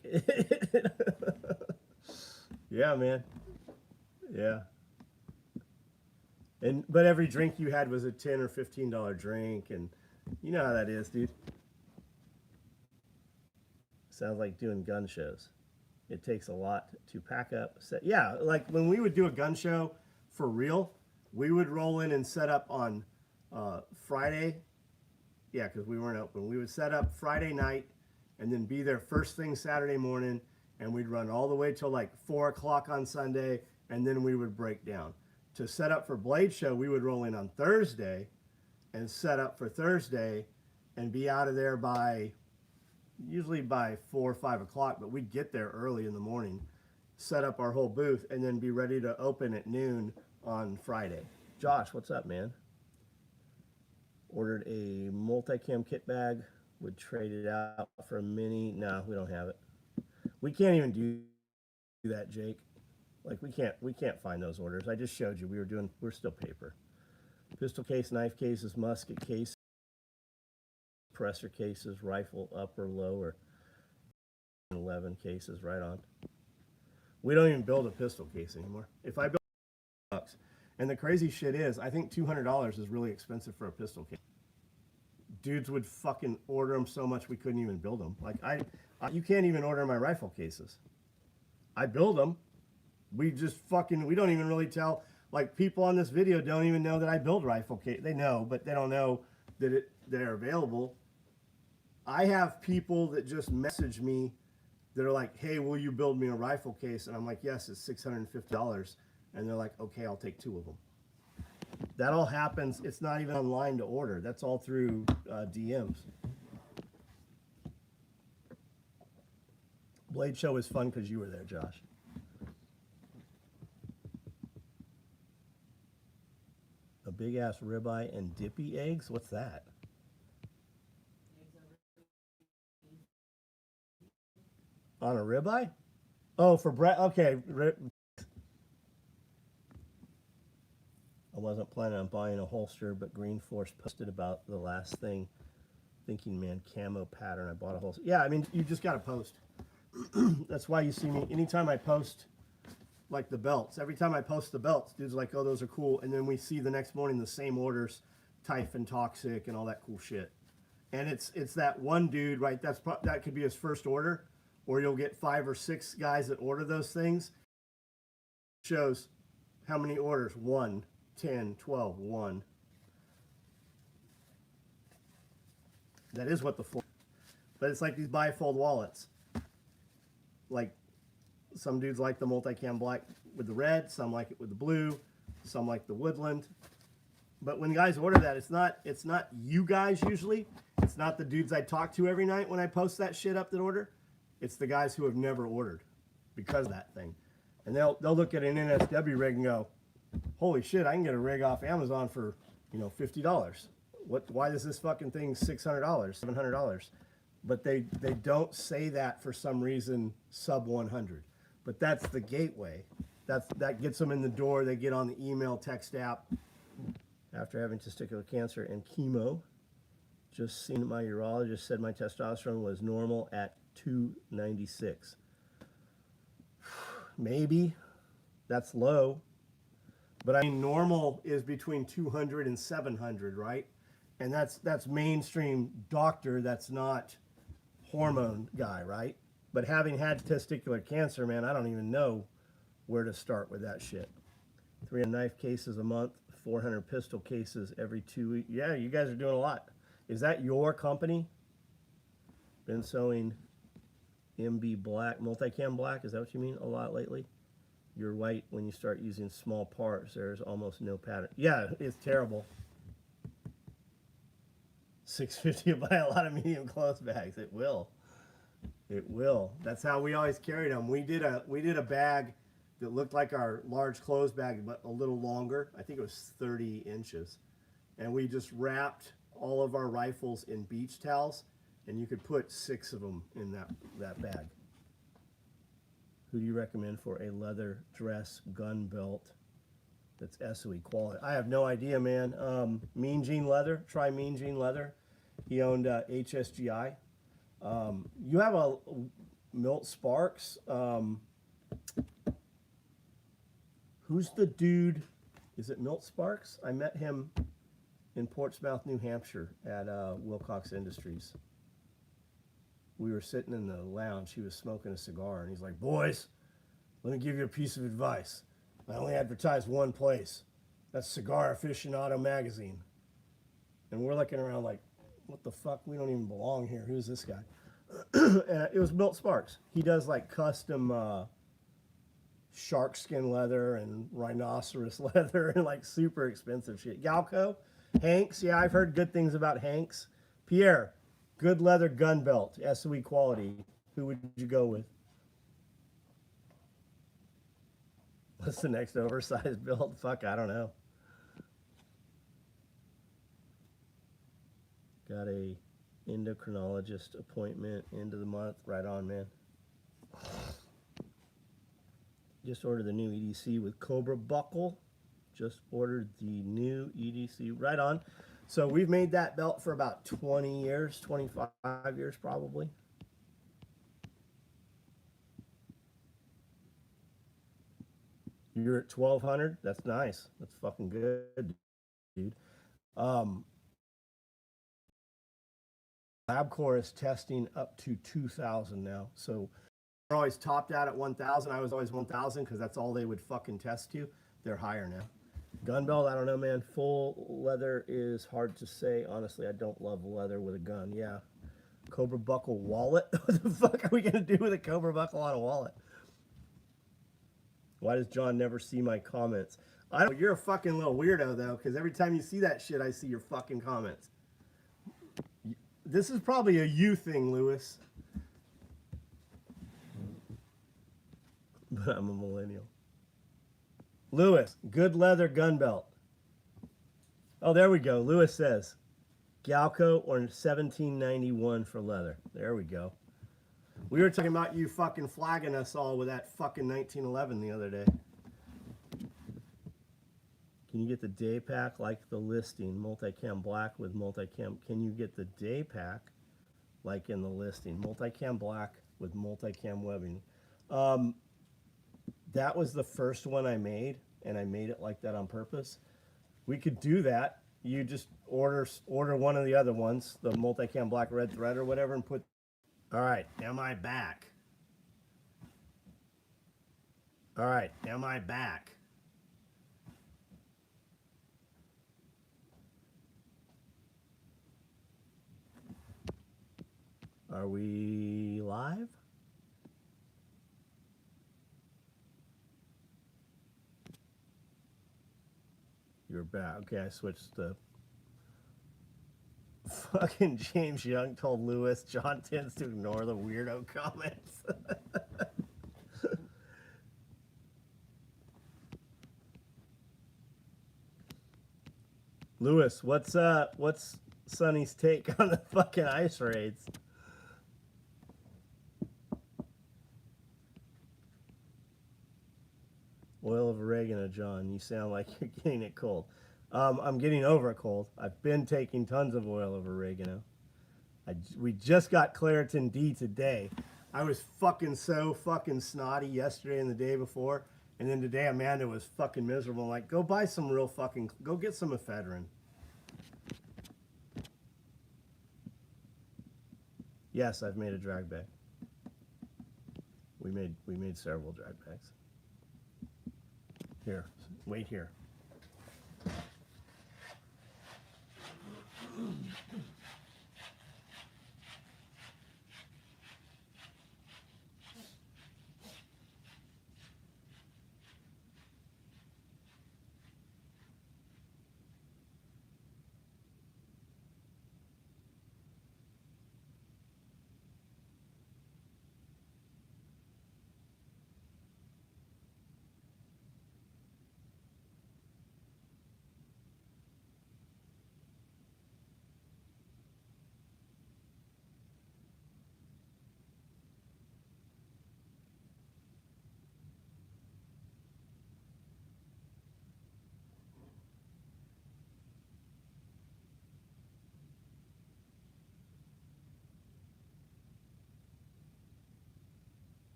Yeah, man. Yeah. But every drink you had was a $10 or $15 drink, and you know how that is, dude. Sounds like doing gun shows. It takes a lot to pack up. Yeah, like when we would do a gun show for real, we would roll in and set up on Friday. Yeah, because we weren't open. We would set up Friday night and then be there first thing Saturday morning, and we'd run all the way till like 4 o'clock on Sunday, and then we would break down. to set up for Blade Show, we would roll in on Thursday and set up for Thursday and be out of there by usually by 4 or 5 o'clock, but we'd get there early in the morning, set up our whole booth, and then be ready to open at noon on Friday. Josh, what's up, man? Ordered a multicam kit bag, would trade it out for a mini. No, we don't have it. We can't even do that, Jake. Like we can't find those orders. I just showed you. We're still paper. Pistol case, knife cases, musket case, suppressor cases, rifle upper, lower, 11 cases, right on. We don't even build a pistol case anymore. If I build bucks, and the crazy shit is, I think $200 is really expensive for a pistol case. Dudes would fucking order them so much we couldn't even build them. Like you can't even order my rifle cases. I build them. We just fucking, we don't even really tell, like people on this video don't even know that I build rifle case. They know, but they don't know that they're available. I have people that just message me that are like, hey, will you build me a rifle case? And I'm like, yes, it's $650. And they're like, okay, I'll take 2 of them. That all happens. It's not even online to order. That's all through DMs. Blade Show is fun because you were there, Josh. A big ass ribeye and dippy eggs? What's that? On a ribeye? Oh, for bread. Okay. I wasn't planning on buying a holster, but Green Force posted about the last thing. Thinking, man, camo pattern. I bought a holster. Yeah, I mean, you just got to post. That's why you see me. Anytime I post, like the belts, every time I post the belts, dudes are like, oh, those are cool. And then we see the next morning the same orders, Typhon Toxic and all that cool shit. And it's that one dude, right? That could be his first order. Or you'll get 5 or 6 guys that order those things. Shows how many orders. 1, 10, 12, 1. That is what the full. But it's like these bifold wallets. Like some dudes like the multicam black with the red, some like it with the blue, some like the woodland. But when guys order that, it's not you guys usually. It's not the dudes I talk to every night when I post that shit up that order. It's the guys who have never ordered because of that thing. And they'll look at an NSW rig and go, holy shit, I can get a rig off Amazon for, $50. Why is this fucking thing $600, $700? But they don't say that for some reason sub 100. But that's the gateway. That gets them in the door. They get on the email text app after having testicular cancer and chemo. Just seen my urologist said my testosterone was normal at 296. Maybe that's low, but I mean normal is between 200 and 700, right? And that's mainstream doctor. That's not hormone guy, right? But having had testicular cancer, man, I don't even know where to start with that shit. 300 knife cases a month, 400 pistol cases every 2 weeks. Yeah, you guys are doing a lot. Is that your company? Been sewing MB black, multicam black, is that what you mean? A lot lately? You're white when you start using small parts. There's almost no pattern. Yeah, it's terrible. $650 to buy a lot of medium clothes bags. It will. It will. That's how we always carried them. We did a bag that looked like our large clothes bag, but a little longer. I think it was 30 inches. And we just wrapped all of our rifles in beach towels, and you could put 6 of them in that bag. Who do you recommend for a leather dress gun belt that's SOE quality? I have no idea, man. Mean Gene Leather. Try Mean Gene Leather. He owned HSGI. You have a Milt Sparks. Who's the dude? Is it Milt Sparks? I met him in Portsmouth, New Hampshire at Wilcox Industries. We were sitting in the lounge. He was smoking a cigar, and he's like, boys, let me give you a piece of advice. I only advertise one place. That's Cigar Aficionado magazine. And we're looking around like, what the fuck? We don't even belong here. Who's this guy? And it was Milt Sparks. He does like custom shark skin leather and rhinoceros leather and like super expensive shit. Galco, Hanks. Yeah, I've heard good things about Hanks. Pierre, good leather gun belt, SOE quality. Who would you go with? What's the next oversized build? Fuck, I don't know. Got a endocrinologist appointment end of the month. Right on, man. Just ordered the new EDC with Cobra buckle. Just ordered the new EDC. Right on. So we've made that belt for about 20 years, 25 years probably. You're at 1200. That's nice. That's fucking good, dude. LabCorp is testing up to 2,000 now. So they're always topped out at 1,000. I was always 1,000 because that's all they would fucking test you. They're higher now. Gun belt, I don't know, man. Full leather is hard to say. Honestly, I don't love leather with a gun. Yeah. Cobra buckle wallet. What the fuck are we going to do with a Cobra buckle on a wallet? Why does John never see my comments? I don't. You're a fucking little weirdo, though, because every time you see that shit, I see your fucking comments. This is probably a you thing, Lewis. But I'm a millennial. Lewis, good leather gun belt. Oh, there we go. Lewis says, Galco or 1791 for leather. There we go. We were talking about you fucking flagging us all with that fucking 1911 the other day. Can you get the day pack like the listing? Multicam black with multicam. Can you get the day pack like in the listing? Multicam black with multicam webbing. That was the first one I made, and I made it like that on purpose. We could do that. You just order one of the other ones, the multicam black red thread or whatever, and put. All right, am I back? All right, am I back? Are we live? You're back. Okay, I switched the. Fucking James Young told Lewis John tends to ignore the weirdo comments. Lewis, what's Sonny's take on the fucking ice raids? Oil of oregano, John. You sound like you're getting it cold. I'm getting over a cold. I've been taking tons of oil of oregano. We just got Claritin D today. I was fucking so fucking snotty yesterday and the day before. And then today Amanda was fucking miserable. I'm like, go buy some real fucking, go get some ephedrine. Yes, I've made a drag bag. We made several drag bags. Here, wait here.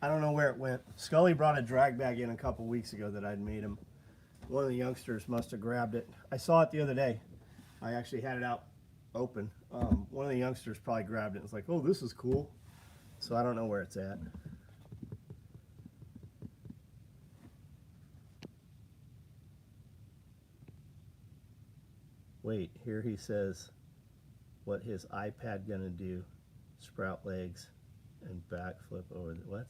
I don't know where it went. Scully brought a drag bag in a couple weeks ago that I'd made him. One of the youngsters must have grabbed it. I saw it the other day. I actually had it out open. One of the youngsters probably grabbed it and was like, oh, this is cool. So I don't know where it's at. Wait, here he says what his iPad gonna do. Sprout legs and backflip over the, what?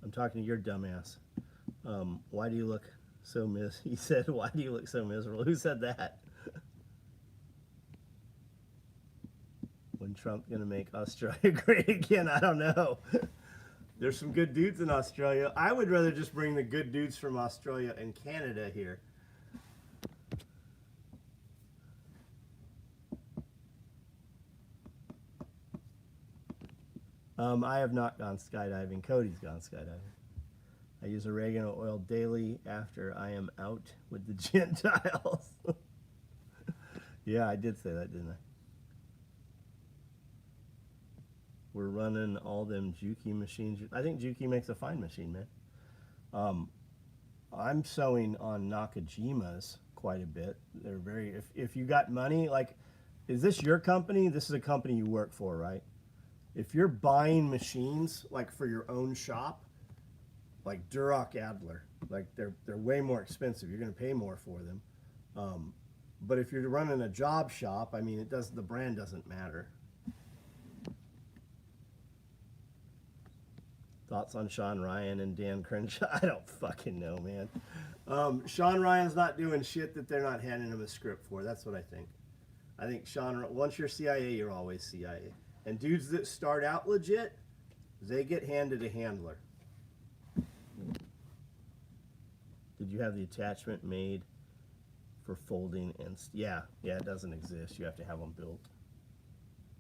I'm talking to your dumbass. Why do you look so he said, why do you look so miserable? Who said that? When Trump gonna make Australia great again? I don't know. There's some good dudes in Australia. I would rather just bring the good dudes from Australia and Canada here. I have not gone skydiving. Cody's gone skydiving. I use oregano oil daily after I am out with the Gentiles. Yeah, I did say that, didn't I? We're running all them Juki machines. I think Juki makes a fine machine, man. I'm sewing on Nakajimas quite a bit. They're very, if you got money, like, is this your company? This is a company you work for, right? If you're buying machines, like for your own shop, like Duroc Adler, like they're way more expensive. You're gonna pay more for them. But if you're running a job shop, I mean, the brand doesn't matter. Thoughts on Sean Ryan and Dan Crenshaw? I don't fucking know, man. Sean Ryan's not doing shit that they're not handing him a script for. That's what I think. I think once you're CIA, you're always CIA. And dudes that start out legit, they get handed a handler. Did you have the attachment made for folding? And yeah, it doesn't exist. You have to have them built.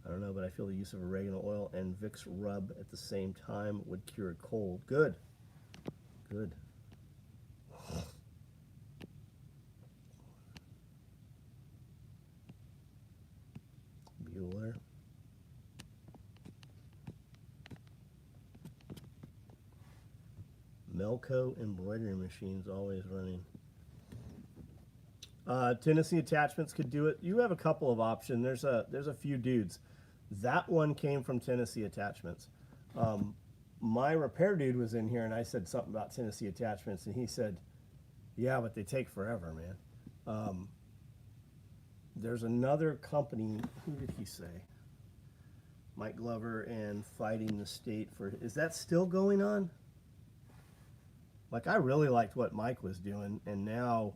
I don't know, but I feel the use of oregano oil and Vicks rub at the same time would cure a cold. Good. Good. Bueller. Melco embroidery machines always running. Tennessee Attachments could do it. You have a couple of options. There's a few dudes. That one came from Tennessee Attachments. My repair dude was in here and I said something about Tennessee Attachments and he said, yeah, but they take forever, man. There's another company, who did he say? Mike Glover and Fighting the State for, is that still going on? Like, I really liked what Mike was doing, and now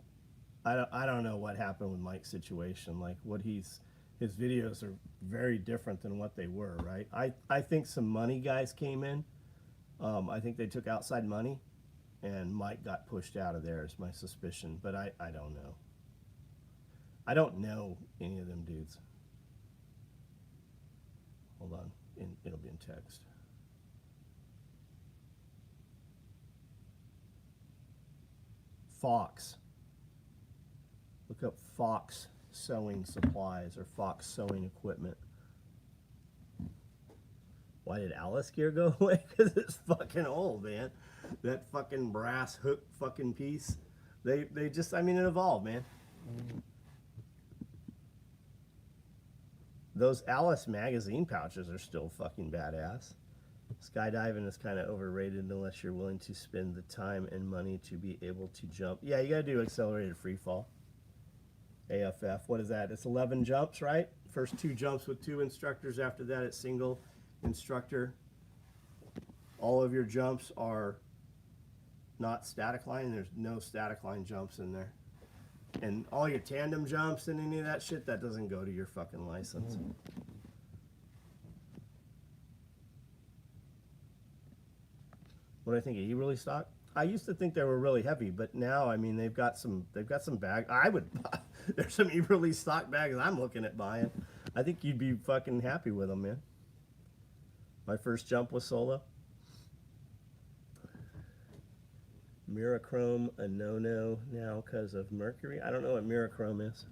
I don't know what happened with Mike's situation. Like, his videos are very different than what they were, right? I think some money guys came in. I think they took outside money, and Mike got pushed out of there, is my suspicion. But I don't know. I don't know any of them dudes. Hold on, it'll be in text. Fox. Look up Fox Sewing Supplies or Fox Sewing Equipment. Why did Alice gear go away? Because it's fucking old, man. That fucking brass hook fucking piece. They just, I mean, it evolved, man. Those Alice magazine pouches are still fucking badass. Skydiving is kind of overrated unless you're willing to spend the time and money to be able to jump. Yeah, you gotta do accelerated free fall. AFF, what is that? It's 11 jumps, right? First 2 jumps with 2 instructors. After that, it's single instructor. All of your jumps are not static line. There's no static line jumps in there. And all your tandem jumps and any of that shit, that doesn't go to your fucking license. What do I think of E-Really stock? I used to think they were really heavy, but now, I mean, they've got some bags. I would buy, there's some E-Really stock bags I'm looking at buying. I think you'd be fucking happy with them, man. My first jump was solo. Mirachrome, a no-no now because of mercury. I don't know what Mirachrome is.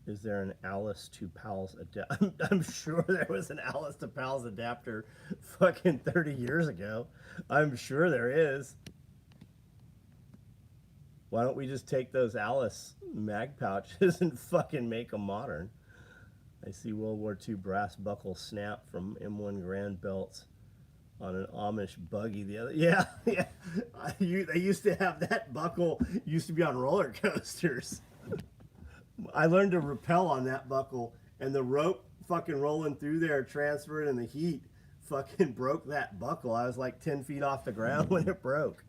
Is there an Alice to Pals adapter? I'm sure there was an Alice to Pals adapter fucking 30 years ago. I'm sure there is. Why don't we just take those Alice mag pouches and fucking make them modern? I see World War II brass buckle snap from M1 Grand Belts on an Amish buggy the other. Yeah, yeah. They used to have that buckle, used to be on roller coasters. I learned to rappel on that buckle, and the rope fucking rolling through there, transferred in the heat, fucking broke that buckle. I was like 10 feet off the ground when it broke.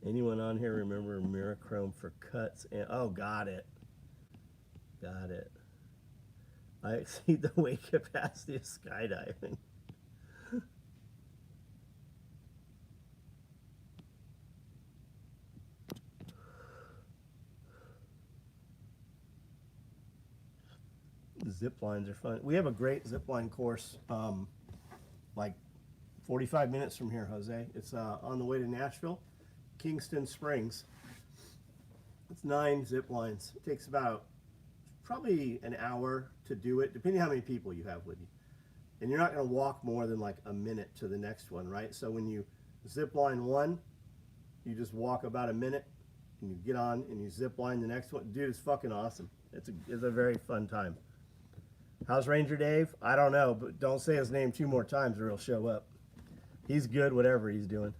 Anyone on here remember Mirachrome for cuts? And oh, got it. Got it. I exceed the weight capacity of skydiving. Zip lines are fun. We have a great zip line course, like 45 minutes from here, Jose. It's on the way to Nashville, Kingston Springs. It's 9 zip lines. It takes about probably an hour to do it, depending on how many people you have with you. And you're not going to walk more than like a minute to the next one, right? So when you zip line one, you just walk about a minute, and you get on and you zip line the next one. Dude, it's fucking awesome. It's a very fun time. How's Ranger Dave? I don't know, but don't say his name 2 more times or he'll show up. He's good, whatever he's doing.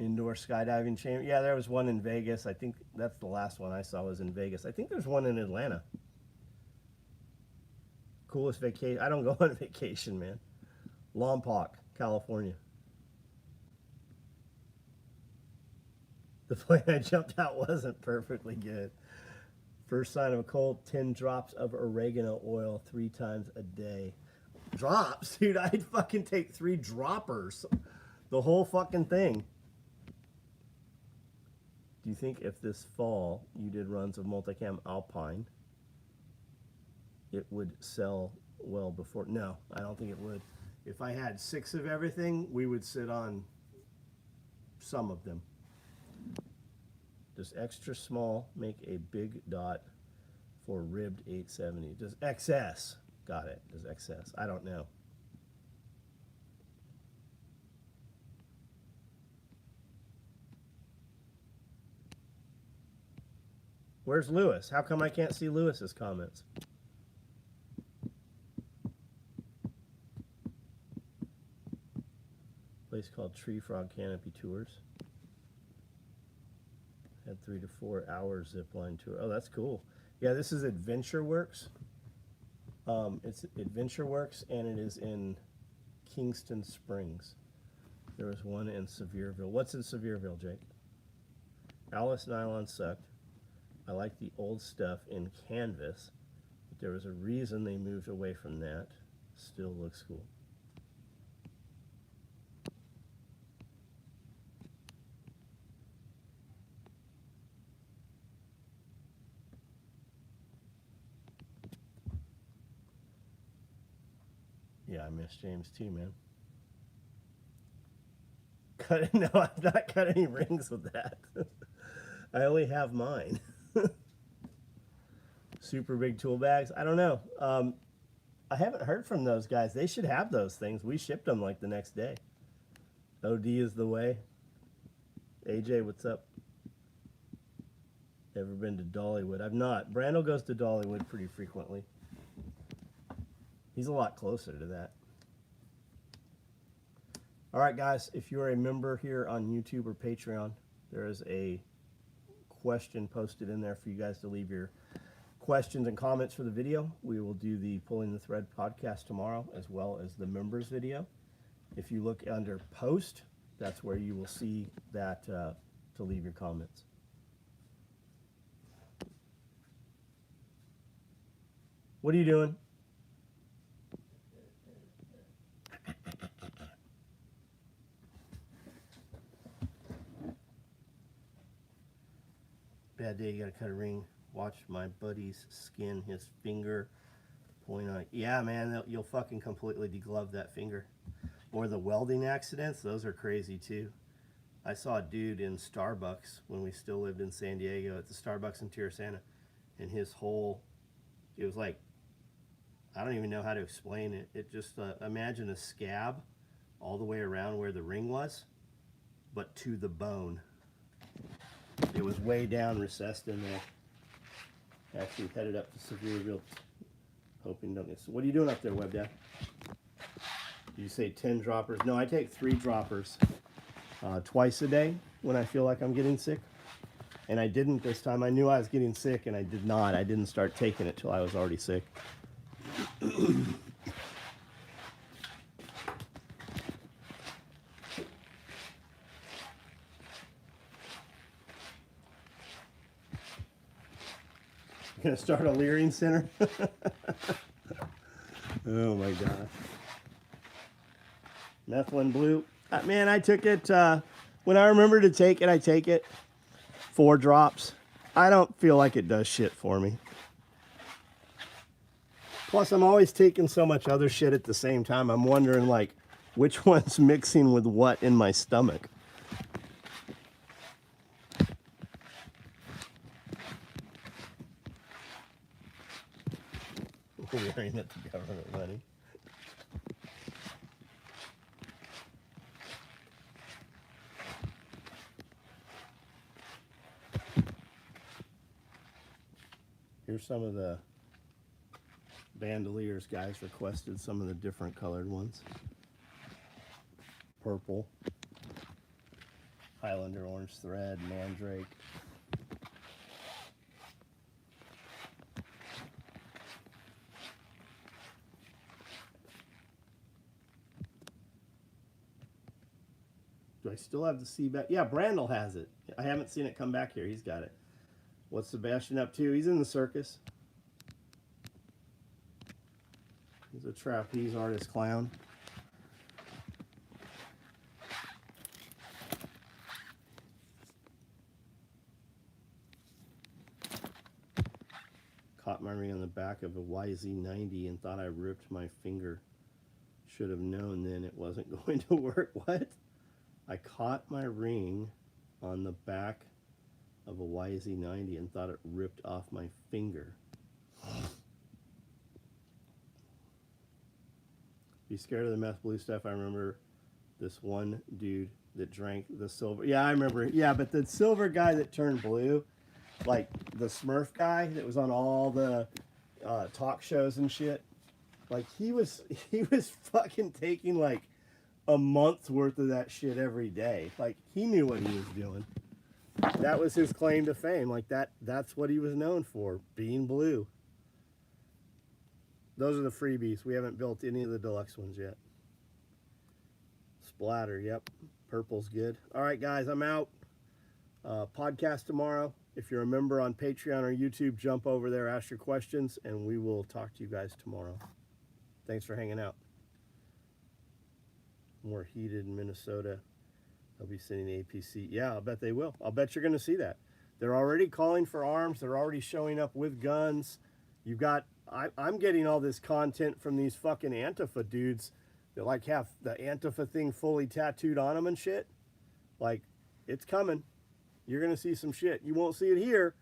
Indoor skydiving chamber. Yeah, there was one in Vegas. I think that's the last one I saw was in Vegas. I think there's one in Atlanta. Coolest vacation. I don't go on vacation, man. Lompoc, California. The plane I jumped out wasn't perfectly good. First sign of a cold, 10 drops of oregano oil 3 times a day. Drops? Dude, I'd fucking take 3 droppers. The whole fucking thing. Do you think if this fall you did runs of Multicam Alpine, it would sell well before? No, I don't think it would. If I had 6 of everything, we would sit on some of them. Does extra small make a big dot for ribbed 870? Does XS? Got it. Does XS? I don't know. Where's Lewis? How come I can't see Lewis's comments? Place called Tree Frog Canopy Tours. Had 3 to 4 hours zip line tour. Oh, that's cool. Yeah, this is Adventure Works. It's Adventure Works, and it is in Kingston Springs. There was one in Sevierville. What's in Sevierville, Jake? Alice Nylon sucked. I like the old stuff in canvas, but there was a reason they moved away from that. Still looks cool. Yeah, I miss James too, man. No, I've not cut any rings with that. I only have mine. Super big tool bags. I don't know. I haven't heard from those guys. They should have those things. We shipped them like the next day. OD is the way. AJ, what's up? Ever been to Dollywood? I've not. Brando goes to Dollywood pretty frequently. He's a lot closer to that. All right, guys, if you're a member here on YouTube or Patreon, there is a question posted in there for you guys to leave your questions and comments for the video. We will do the Pulling the Thread podcast tomorrow, as well as the members video. If you look under post, that's where you will see that to leave your comments. What are you doing? Bad day, you gotta cut a ring. Watch my buddy's skin his finger. Point on. Yeah, man, you'll fucking completely deglove that finger. Or the welding accidents, those are crazy too. I saw a dude in Starbucks when we still lived in San Diego at the Starbucks in Tirisana, and his whole, it was like, I don't even know how to explain it. It just, imagine a scab all the way around where the ring was, but to the bone. It was way down, recessed in there. Actually headed up to Sevierville, hoping don't get. What are you doing up there, Web Dad? You say 10 droppers? No, I take 3 droppers twice a day when I feel like I'm getting sick. And I didn't this time. I knew I was getting sick, and I did not. I didn't start taking it till I was already sick. Gonna start a Leering Center? Oh my gosh. Methylene blue. Man, I took it, when I remember to take it, I take it. 4 drops. I don't feel like it does shit for me. Plus, I'm always taking so much other shit at the same time. I'm wondering, like, which one's mixing with what in my stomach. Wearing at the government money. Here's some of the bandoliers guys requested, some of the different colored ones. Purple, Highlander orange thread, mandrake. Do I still have the sea back? Yeah, Brandel has it. I haven't seen it come back here. He's got it. What's Sebastian up to? He's in the circus. He's a trapeze artist clown. Caught my ring on the back of a YZ90 and thought I ripped my finger. Should have known then it wasn't going to work. What? I caught my ring on the back of a YZ90 and thought it ripped off my finger. Be scared of the meth blue stuff. I remember this one dude that drank the silver. Yeah, I remember. Yeah, but the silver guy that turned blue, like the Smurf guy that was on all the talk shows and shit, like he was fucking taking like a month's worth of that shit every day. Like he knew what he was doing. That was his claim to fame. Like that's what he was known for, being blue. Those are the freebies. We haven't built any of the deluxe ones yet. Splatter, yep. Purple's good. All right, guys, I'm out. Podcast tomorrow. If you're a member on Patreon or YouTube, jump over there, ask your questions, and we will talk to you guys tomorrow. Thanks for hanging out. More heated in Minnesota. They'll be sending APC. Yeah, I'll bet they will. I'll bet you're going to see that. They're already calling for arms. They're already showing up with guns. You've got... I'm getting all this content from these fucking Antifa dudes that like have the Antifa thing fully tattooed on them and shit. Like, it's coming. You're going to see some shit. You won't see it here,